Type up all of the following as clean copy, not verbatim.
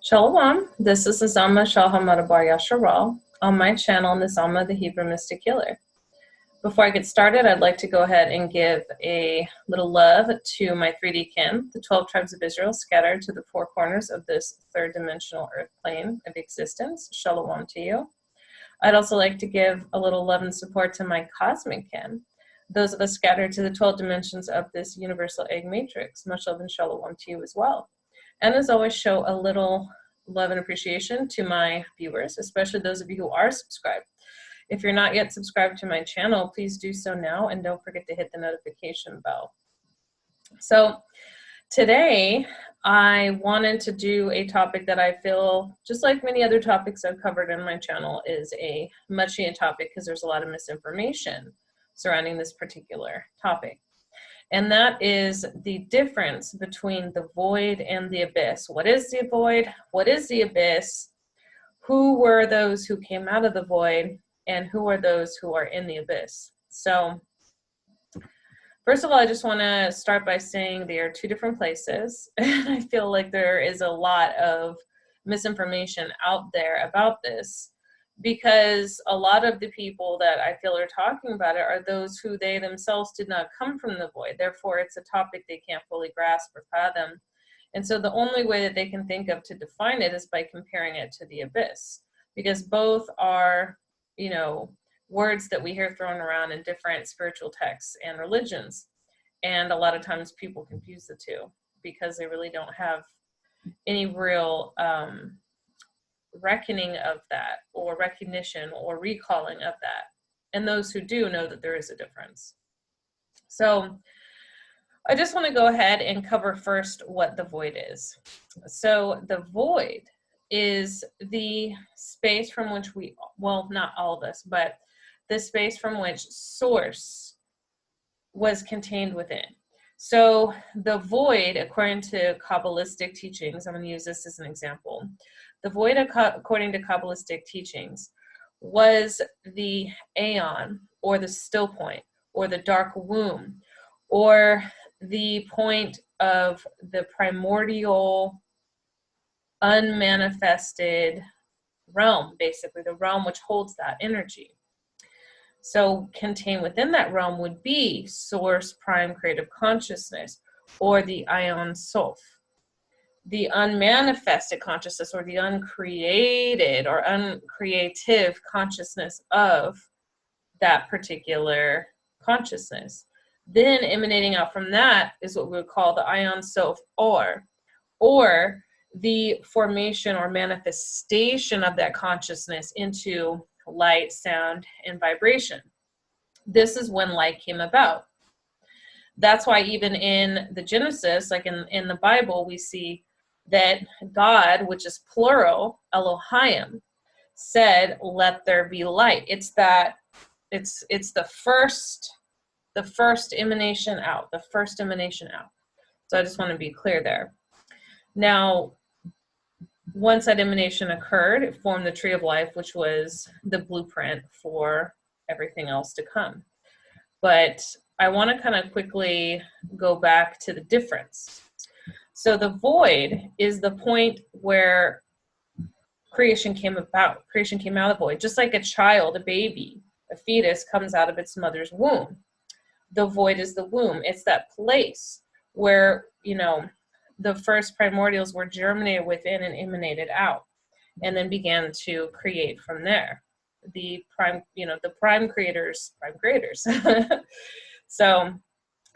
Shalom, this is Azama Shalhamadabar Yasharal on my channel, Nizama the Hebrew Mystic Healer. Before I get started, I'd like to go ahead and give a little love to my 3D kin, the 12 tribes of Israel scattered to the four corners of this third dimensional earth plane of existence. Shalom to you. I'd also like to give a little love and support to my cosmic kin, those of us scattered to the 12 dimensions of this universal egg matrix. Much love and shalom to you as well. And as always, show a little love and appreciation to my viewers, especially those of you who are subscribed. If you're not yet subscribed to my channel, please do so now, and don't forget to hit the notification bell. So today, I wanted to do a topic that I feel, just like many other topics I've covered in my channel, is a much needed topic because there's a lot of misinformation surrounding this particular topic. And that is the difference between the void and the abyss. What is the void? What is the abyss? Who were those who came out of the void? And who are those who are in the abyss? So, first of all, I just want to start by saying they are two different places. And I feel like there is a lot of misinformation out there about this, because a lot of the people that I feel are talking about it are those who they themselves did not come from the void. Therefore, it's a topic they can't fully grasp or fathom. And so the only way that they can think of to define it is by comparing it to the abyss, because both are, words that we hear thrown around in different spiritual texts and religions. And a lot of times people confuse the two because they really don't have any real reckoning of that, or recognition or recalling of that. And those who do know that there is a difference. So I just want to go ahead and cover first what the void is. So the void is the space from which not all of us, but the space from which source was contained within. So the void, according to Kabbalistic teachings, I'm going to use this as an example. The void, according to Kabbalistic teachings, was the aeon, or the still point, or the dark womb, or the point of the primordial, unmanifested realm, basically, the realm which holds that energy. So contained within that realm would be source prime creative consciousness, or the Aeon Sof. The unmanifested consciousness, or the uncreated or uncreative consciousness of that particular consciousness. Then emanating out from that is what we would call the Aeon Sof, or the formation or manifestation of that consciousness into light, sound, and vibration. This is when light came about. That's why even in the Genesis, like in the Bible, we see that God, which is plural, Elohim, said, "Let there be light." It's the first emanation out, So I just want to be clear there. Now, once that emanation occurred, it formed the tree of life, which was the blueprint for everything else to come. But I want to kind of quickly go back to the difference. So the void is the point where creation came about. Creation came out of the void. Just like a child, a baby, a fetus comes out of its mother's womb. The void is the womb. It's that place where, the first primordials were germinated within and emanated out, and then began to create from there. The prime creators. So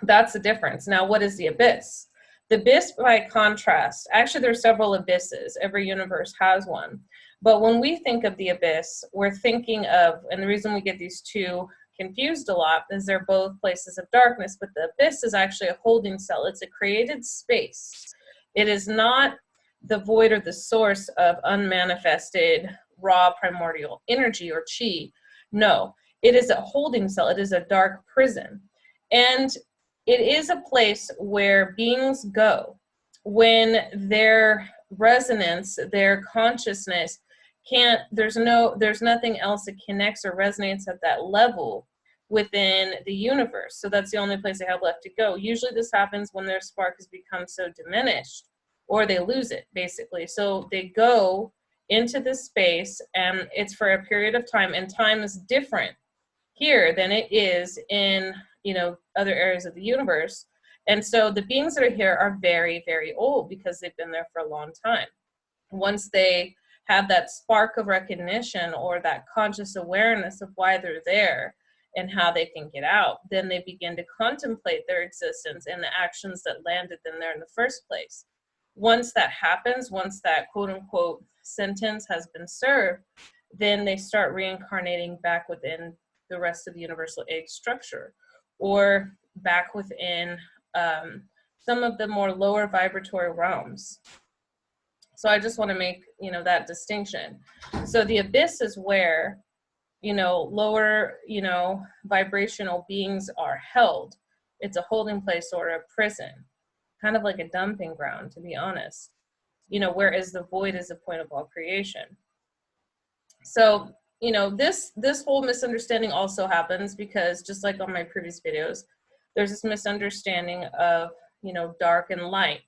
that's the difference. Now, what is the abyss? The abyss, by contrast, actually there's several abysses. Every universe has one. But when we think of the abyss, we're thinking of, and the reason we get these two confused a lot is they're both places of darkness, but the abyss is actually a holding cell. It's a created space. It is not the void or the source of unmanifested raw primordial energy or chi. No, it is a holding cell. It is a dark prison. And it is a place where beings go when their resonance, their consciousness there's nothing else that connects or resonates at that level within the universe. So that's the only place they have left to go. Usually this happens when their spark has become so diminished or they lose it, basically. So they go into this space, and it's for a period of time, and time is different here than it is in, you know, other areas of the universe. And so the beings that are here are very, very old because they've been there for a long time. Once they have that spark of recognition or that conscious awareness of why they're there and how they can get out, then they begin to contemplate their existence and the actions that landed them there in the first place. Once that happens, once that quote unquote sentence has been served, then they start reincarnating back within the rest of the universal egg structure, or back within some of the more lower vibratory realms. So I just want to make, you know, that distinction. So the abyss is where, you know, lower, you know, vibrational beings are held. It's a holding place or a prison, kind of like a dumping ground, to be honest. You know, whereas the void is the point of all creation. So, you know, this whole misunderstanding also happens because, just like on my previous videos, there's this misunderstanding of, you know, dark and light,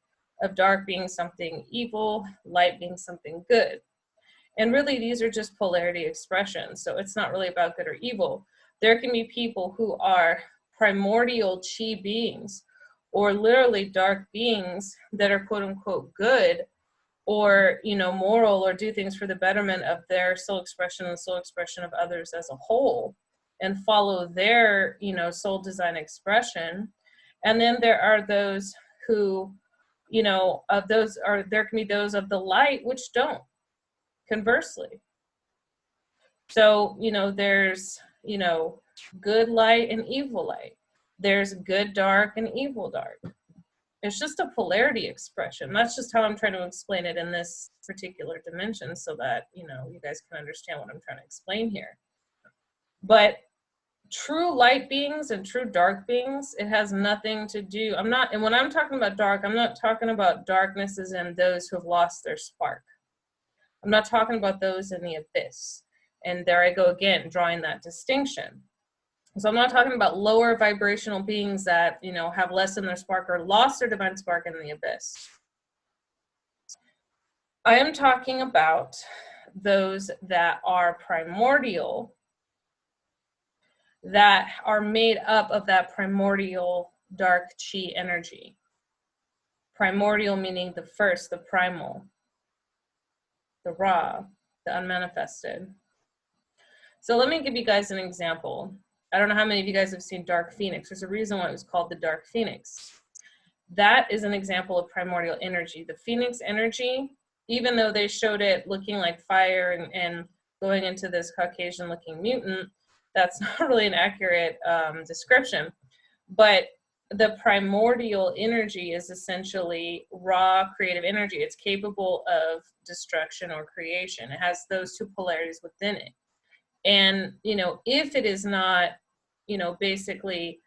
of dark being something evil, light being something good. And really, these are just polarity expressions. So it's not really about good or evil. There can be people who are primordial chi beings, or literally dark beings that are quote unquote good, or, you know, moral, or do things for the betterment of their soul expression and the soul expression of others as a whole, and follow their, you know, soul design expression. And then there are those who, you know, there can be those of the light which don't, conversely. So, you know, there's, you know, good light and evil light. There's good dark and evil dark. It's just a polarity expression. That's just how I'm trying to explain it in this particular dimension, so that, you know, you guys can understand what I'm trying to explain here. But true light beings and true dark beings, it has nothing to do. And when I'm talking about dark, I'm not talking about darknesses and those who have lost their spark. I'm not talking about those in the abyss. And there I go again, drawing that distinction. So I'm not talking about lower vibrational beings that, you know, have less in their spark or lost their divine spark in the abyss. I am talking about those that are primordial, that are made up of that primordial dark chi energy. Primordial meaning the first, the primal, the raw, the unmanifested. So let me give you guys an example. I don't know how many of you guys have seen Dark Phoenix. There's a reason why it was called the Dark Phoenix. That is an example of primordial energy. The Phoenix energy, even though they showed it looking like fire and going into this Caucasian looking mutant, that's not really an accurate description. But the primordial energy is essentially raw creative energy. It's capable of destruction or creation. It has those two polarities within it. And, you know, if it is not, you know, basically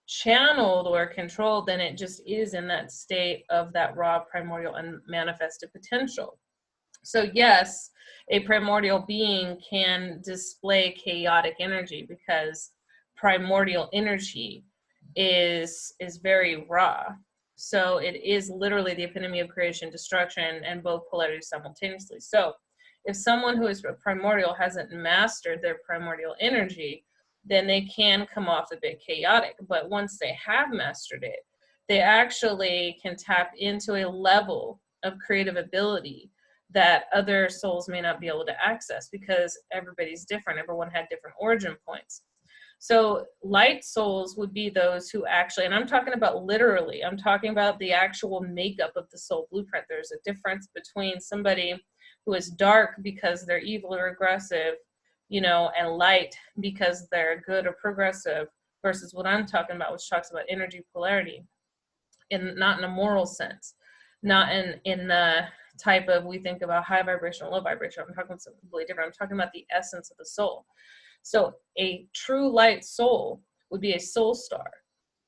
channeled or controlled, then it just is in that state of that raw primordial unmanifested potential. So yes, a primordial being can display chaotic energy because primordial energy is very raw. So it is literally the epitome of creation, destruction, and both polarities simultaneously. So if someone who is primordial hasn't mastered their primordial energy, then they can come off a bit chaotic. But once they have mastered it, they actually can tap into a level of creative ability that other souls may not be able to access, because everybody's different. Everyone had different origin points. So light souls would be those who actually, and I'm talking about literally, I'm talking about the actual makeup of the soul blueprint. There's a difference between somebody who is dark because they're evil or aggressive, you know, and light because they're good or progressive, versus what I'm talking about, which talks about energy polarity, not in a moral sense, not in the type of, we think about high vibration, low vibration. I'm talking about something completely different. I'm talking about the essence of the soul. So a true light soul would be a soul star,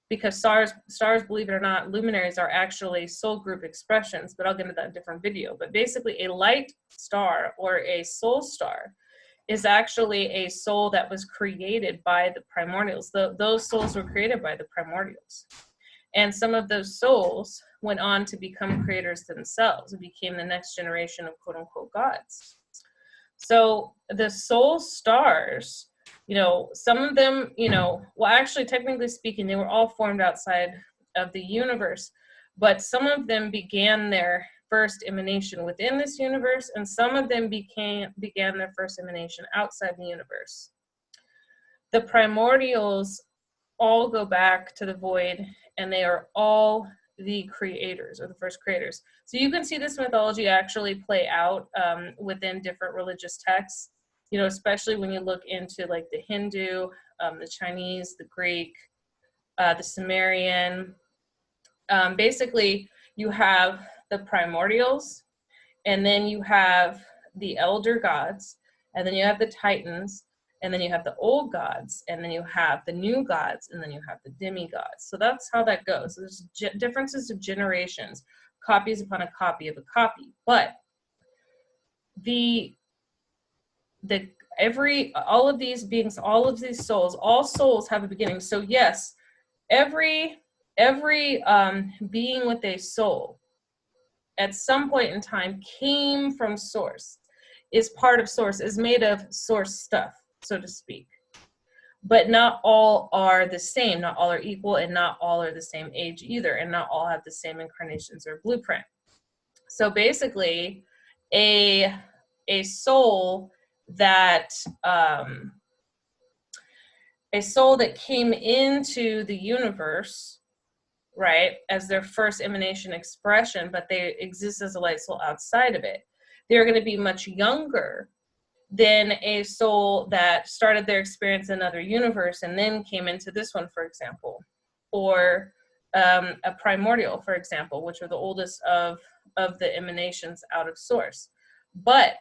because stars, believe it or not, luminaries are actually soul group expressions, but I'll get into that in a different video. But basically a light star or a soul star is actually a soul that was created by the primordials. Those souls were created by the primordials. And some of those souls went on to become creators themselves and became the next generation of quote unquote gods. So the soul stars, some of them, well, actually, technically speaking, they were all formed outside of the universe, but some of them began their first emanation within this universe, and some of them began their first emanation outside the universe. The primordials all go back to the void, and they are all the creators, or the first creators. So you can see this mythology actually play out within different religious texts, especially when you look into like the Hindu, the Chinese, the Greek, the Sumerian. Basically, you have the primordials, and then you have the elder gods, and then you have the titans, and then you have the old gods, and then you have the new gods, and then you have the demigods. So that's how that goes. So there's differences of generations, copies upon a copy of a copy. But all of these beings, all of these souls, all souls have a beginning. So yes, every being with a soul at some point in time came from source, is part of source, is made of source stuff, so to speak. But not all are the same, not all are equal, and not all are the same age either, and not all have the same incarnations or blueprint. So basically, a soul that came into the universe, right, as their first emanation expression, but they exist as a light soul outside of it, they're going to be much younger than a soul that started their experience in another universe and then came into this one, for example, or a primordial, for example, which are the oldest of the emanations out of source. But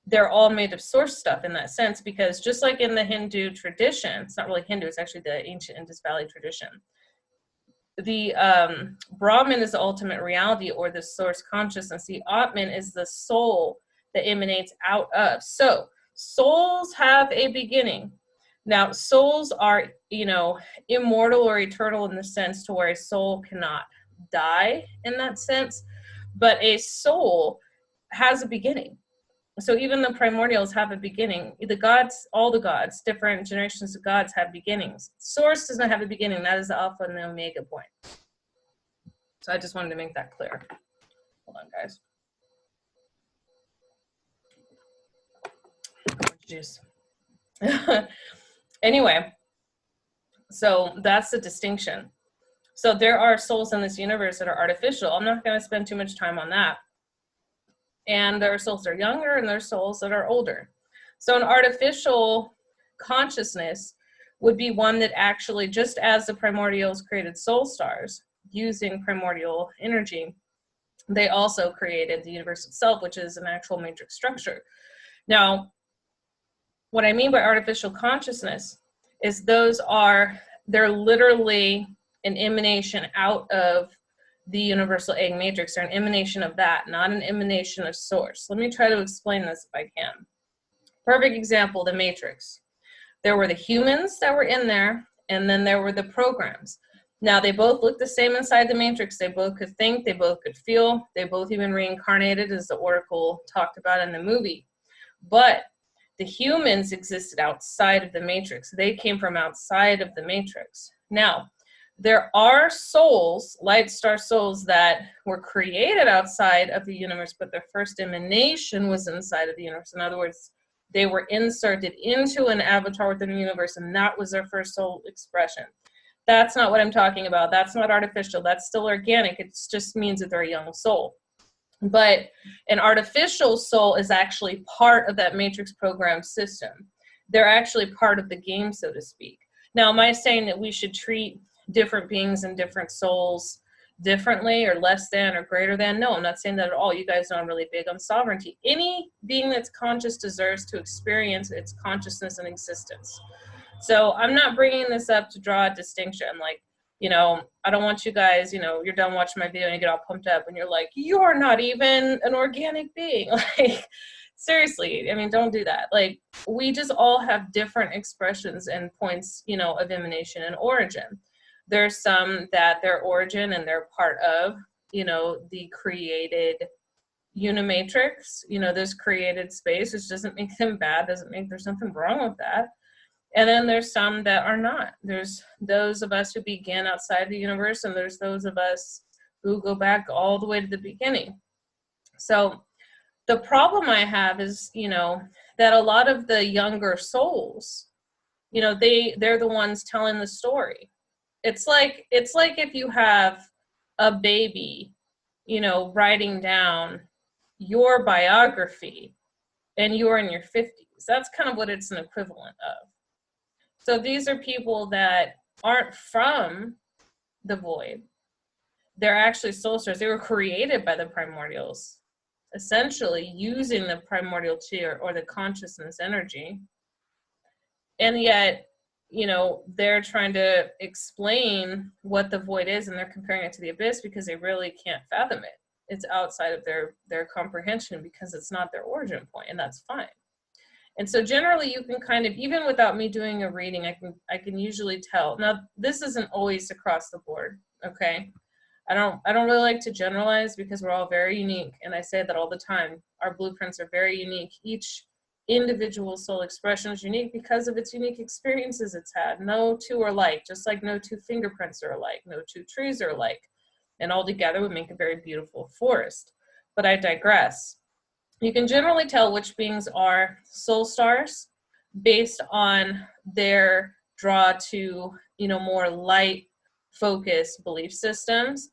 they're all made of source stuff in that sense, because just like in the Hindu tradition, it's not really Hindu, it's actually the ancient Indus Valley tradition, the Brahman is the ultimate reality, or the source consciousness. The Atman is the soul that emanates out of. So souls have a beginning. Now, souls are, immortal or eternal in the sense to where a soul cannot die in that sense, but a soul has a beginning. So even the primordials have a beginning. The gods, all the gods, different generations of gods have beginnings. Source does not have a beginning. That is the alpha and the omega point. So I just wanted to make that clear. Hold on, guys. Juice. Anyway, so that's the distinction. So there are souls in this universe that are artificial. I'm not going to spend too much time on that. And there are souls that are younger, and there are souls that are older. So an artificial consciousness would be one that actually, just as the primordials created soul stars using primordial energy, they also created the universe itself, which is an actual matrix structure. Now, what I mean by artificial consciousness is they're literally an emanation out of the universal egg matrix. They're an emanation of that, not an emanation of source. Let me try to explain this if I can. Perfect example, the matrix. There were the humans that were in there, and then there were the programs. Now, they both looked the same inside the matrix. They both could think, they both could feel, they both even reincarnated, as the Oracle talked about in the movie. But the humans existed outside of the matrix. They came from outside of the matrix. Now, there are souls, light star souls, that were created outside of the universe, but their first emanation was inside of the universe. In other words, they were inserted into an avatar within the universe, and that was their first soul expression. That's not what I'm talking about. That's not artificial. That's still organic. It just means that they're a young soul. But an artificial soul is actually part of that matrix program system. They're actually part of the game, so to speak. Now, am I saying that we should treat different beings and different souls differently, or less than, or greater than? No, I'm not saying that at all. You guys know I'm really big on sovereignty. Any being that's conscious deserves to experience its consciousness and existence. So I'm not bringing this up to draw a distinction. Like, I don't want you guys, you're done watching my video and you get all pumped up and you're like, you're not even an organic being. Like, seriously, don't do that. Like, we just all have different expressions and points, of emanation and origin. There's some that their origin and they're part of, the created unimatrix, this created space, which doesn't make them bad, there's nothing wrong with that. And then there's some that are not. There's those of us who began outside the universe, and there's those of us who go back all the way to the beginning. So the problem I have is, that a lot of the younger souls, they're the ones telling the story. It's like if you have a baby, writing down your biography and you're in your 50s. That's kind of what it's an equivalent of. So these are people that aren't from the void. They're actually soul stars. They were created by the primordials, essentially using the primordial chi or the consciousness energy. And yet, they're trying to explain what the void is, and they're comparing it to the abyss because they really can't fathom it. It's outside of their comprehension because it's not their origin point, and that's fine. And so generally you can kind of, even without me doing a reading, I can usually tell. Now, this isn't always across the board, okay? I don't really like to generalize because we're all very unique, and I say that all the time. Our blueprints are very unique. Each individual soul expression is unique because of its unique experiences it's had. No two are alike, just like no two fingerprints are alike, no two trees are alike. And all together would make a very beautiful forest. But I digress. You can generally tell which beings are soul stars based on their draw to, more light focused belief systems.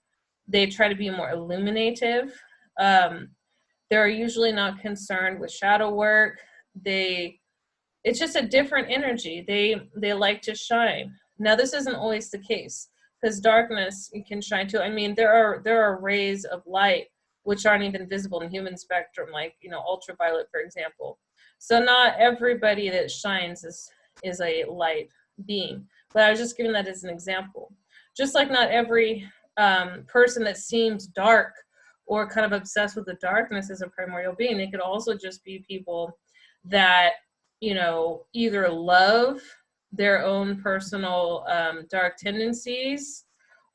They try to be more illuminative. They're usually not concerned with shadow work. It's just a different energy. They like to shine. Now, this isn't always the case because darkness can shine too. I mean, there are rays of light which aren't even visible in human spectrum, like, ultraviolet, for example. So not everybody that shines is a light being. But I was just giving that as an example. Just like not every person that seems dark or kind of obsessed with the darkness is a primordial being. They could also just be people that, either love their own personal dark tendencies,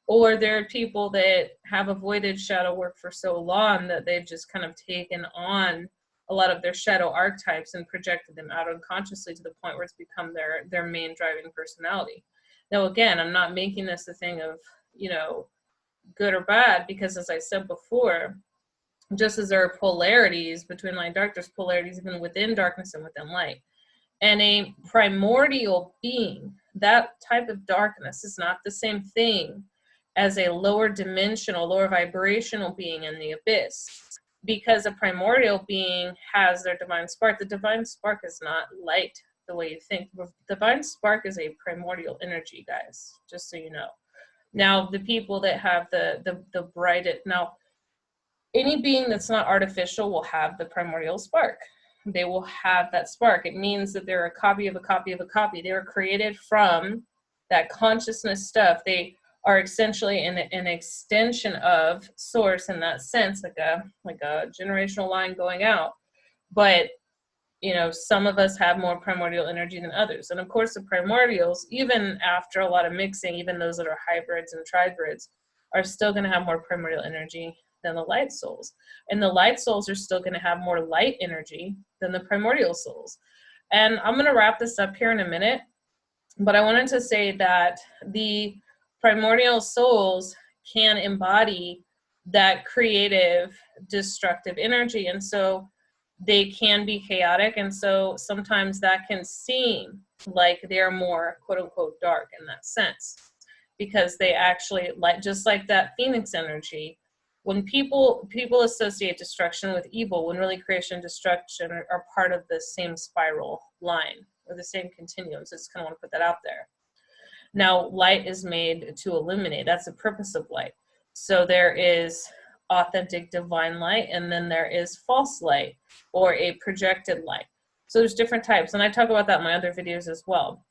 or there are people that have avoided shadow work for so long that they've just kind of taken on a lot of their shadow archetypes and projected them out unconsciously to the point where it's become their main driving personality. Now, again, I'm not making this a thing of, good or bad, because as I said before, just as there are polarities between light and dark, there's polarities even within darkness and within light. And a primordial being, that type of darkness, is not the same thing as a lower dimensional, lower vibrational being in the abyss. Because a primordial being has their divine spark. The divine spark is not light the way you think. The divine spark is a primordial energy, guys, just so you know. Now, the people that have the brightest, now, any being that's not artificial will have the primordial spark. They will have that spark. It means that they're a copy of a copy of a copy. They were created from that consciousness stuff. They are essentially an extension of source in that sense, like a generational line going out. But some of us have more primordial energy than others. And of course, the primordials, even after a lot of mixing, even those that are hybrids and trigrids, are still going to have more primordial energy than the light souls. And the light souls are still going to have more light energy than the primordial souls. And I'm going to wrap this up here in a minute, but I wanted to say that the primordial souls can embody that creative, destructive energy. And so they can be chaotic. And so sometimes that can seem like they're more quote unquote dark in that sense, because they actually, like, just like that phoenix energy, when people associate destruction with evil, when really creation and destruction are part of the same spiral line or the same continuum. So I just kind of want to put that out there. Now, light is made to illuminate. That's the purpose of light. So there is authentic divine light, and then there is false light or a projected light. So there's different types, and I talk about that in my other videos as well.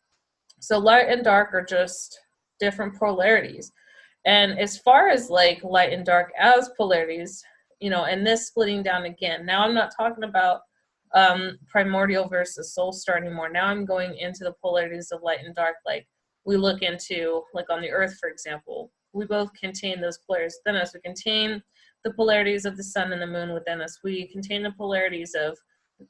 So light and dark are just different polarities. And as far as like light and dark as polarities, and this splitting down again, now I'm not talking about primordial versus soul star anymore. Now I'm going into the polarities of light and dark, like we look into, like on the Earth, for example, we both contain those polarities within us. We contain the polarities of the sun and the moon within us. We contain the polarities of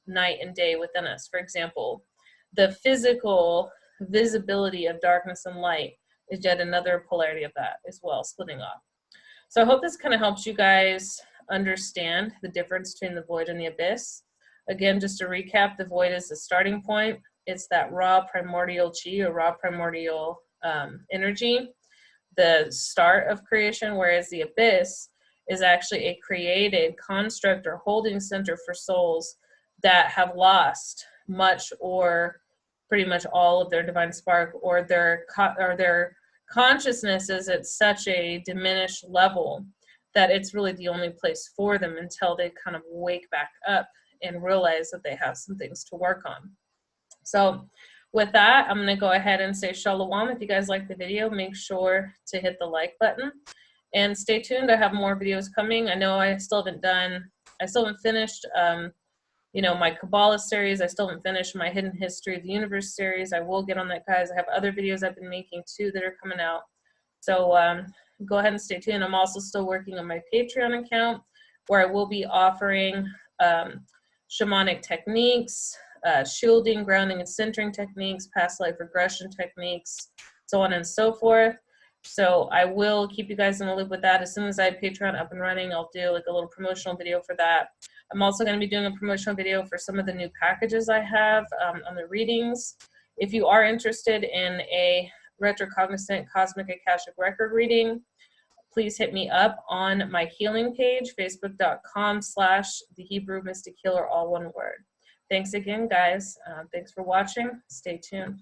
night and day within us. For example, the physical visibility of darkness and light is yet another polarity of that as well, splitting off. So I hope this kind of helps you guys understand the difference between the void and the abyss. Again, just to recap, the void is the starting point. It's that raw primordial chi or raw primordial energy, the start of creation, whereas the abyss is actually a created construct or holding center for souls that have lost much or pretty much all of their divine spark, or their consciousness is at such a diminished level that it's really the only place for them until they kind of wake back up and realize that they have some things to work on. So with that, I'm going to go ahead and say shalom. If you guys like the video, make sure to hit the like button and stay tuned. I have more videos coming. I know I still haven't finished my Kabbalah series. I still haven't finished my Hidden History of the Universe series. I will get on that, guys. I have other videos I've been making too that are coming out. So go ahead and stay tuned. I'm also still working on my Patreon account, where I will be offering shamanic techniques, shielding, grounding, and centering techniques, past life regression techniques, so on and so forth. So I will keep you guys in the loop with that. As soon as I have Patreon up and running, I'll do like a little promotional video for that. I'm also going to be doing a promotional video for some of the new packages I have on the readings. If you are interested in a retrocognizant cosmic akashic record reading, please hit me up on my healing page, facebook.com/the Hebrew Mystic Healer, all one word. Thanks again, guys. Thanks for watching. Stay tuned.